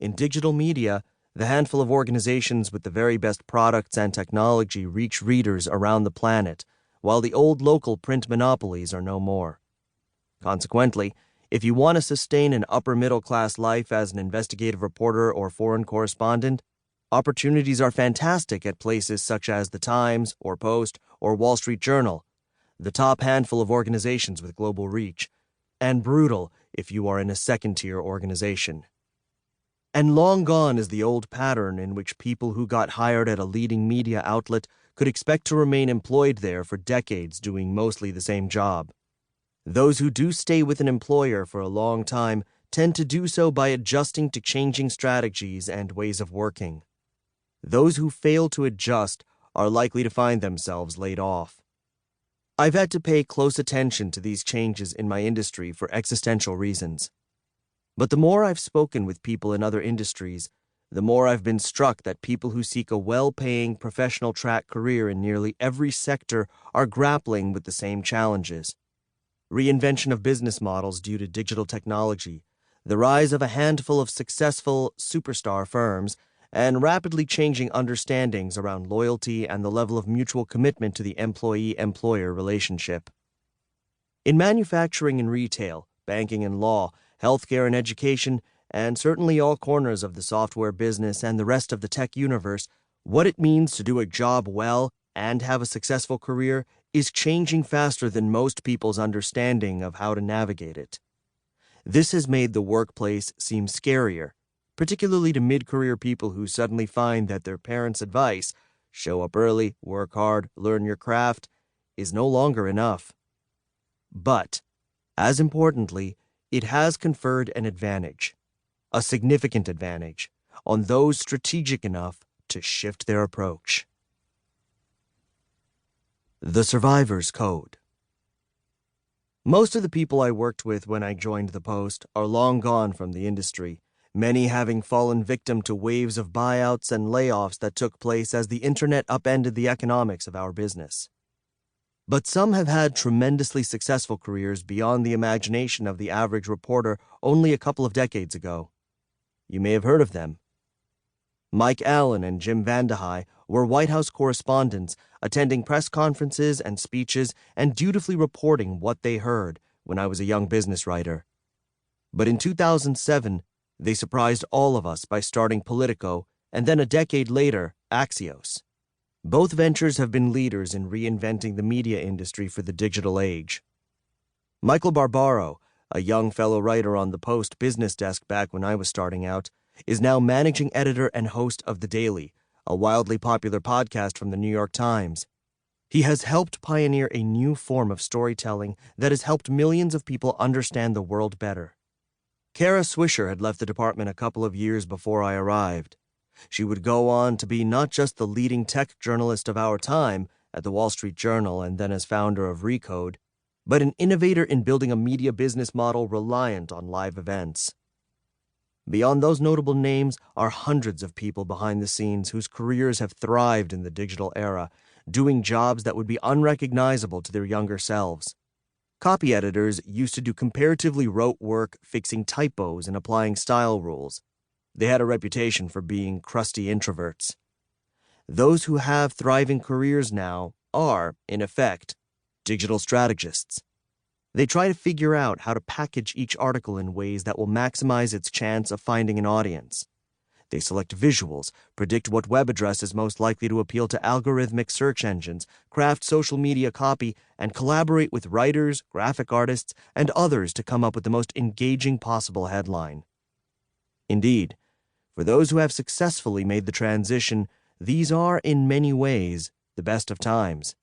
In digital media, the handful of organizations with the very best products and technology reach readers around the planet, while the old local print monopolies are no more. Consequently, if you want to sustain an upper-middle-class life as an investigative reporter or foreign correspondent, opportunities are fantastic at places such as The Times or Post or Wall Street Journal, the top handful of organizations with global reach, and brutal if you are in a second-tier organization. And long gone is the old pattern in which people who got hired at a leading media outlet could expect to remain employed there for decades doing mostly the same job. Those who do stay with an employer for a long time tend to do so by adjusting to changing strategies and ways of working. Those who fail to adjust are likely to find themselves laid off. I've had to pay close attention to these changes in my industry for existential reasons. But the more I've spoken with people in other industries, the more I've been struck that people who seek a well-paying professional track career in nearly every sector are grappling with the same challenges. Reinvention of business models due to digital technology, the rise of a handful of successful superstar firms, and rapidly changing understandings around loyalty and the level of mutual commitment to the employee-employer relationship. In manufacturing and retail, banking and law, healthcare and education, and certainly all corners of the software business and the rest of the tech universe, what it means to do a job well and have a successful career is changing faster than most people's understanding of how to navigate it. This has made the workplace seem scarier, particularly to mid-career people who suddenly find that their parents' advice, show up early, work hard, learn your craft, is no longer enough. But, as importantly, it has conferred an advantage, a significant advantage, on those strategic enough to shift their approach. The Survivor's Code. Most of the people I worked with when I joined the Post are long gone from the industry, many having fallen victim to waves of buyouts and layoffs that took place as the internet upended the economics of our business. But some have had tremendously successful careers beyond the imagination of the average reporter only a couple of decades ago. You may have heard of them. Mike Allen and Jim Vandehei were White House correspondents, attending press conferences and speeches and dutifully reporting what they heard when I was a young business writer. But in 2007, they surprised all of us by starting Politico and then a decade later, Axios. Both ventures have been leaders in reinventing the media industry for the digital age. Michael Barbaro, a young fellow writer on the Post business desk back when I was starting out, is now managing editor and host of The Daily, a wildly popular podcast from the New York Times. He has helped pioneer a new form of storytelling that has helped millions of people understand the world better. Kara Swisher had left the department a couple of years before I arrived. She would go on to be not just the leading tech journalist of our time at the Wall Street Journal and then as founder of Recode, but an innovator in building a media business model reliant on live events. Beyond those notable names are hundreds of people behind the scenes whose careers have thrived in the digital era, doing jobs that would be unrecognizable to their younger selves. Copy editors used to do comparatively rote work fixing typos and applying style rules. They had a reputation for being crusty introverts. Those who have thriving careers now are, in effect, digital strategists. They try to figure out how to package each article in ways that will maximize its chance of finding an audience. They select visuals, predict what web address is most likely to appeal to algorithmic search engines, craft social media copy, and collaborate with writers, graphic artists, and others to come up with the most engaging possible headline. Indeed, for those who have successfully made the transition, these are, in many ways, the best of times.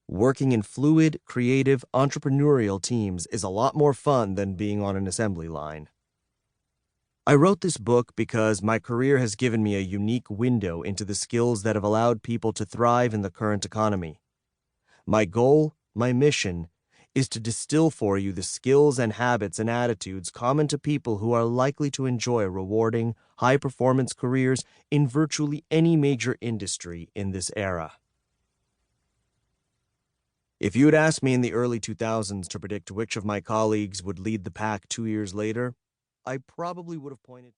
Working in fluid, creative, entrepreneurial teams is a lot more fun than being on an assembly line. I wrote this book because my career has given me a unique window into the skills that have allowed people to thrive in the current economy. My goal, my mission, is to distill for you the skills and habits and attitudes common to people who are likely to enjoy rewarding, high-performance careers in virtually any major industry in this era. If you had asked me in the early 2000s to predict which of my colleagues would lead the pack 2 years later, I probably would have pointed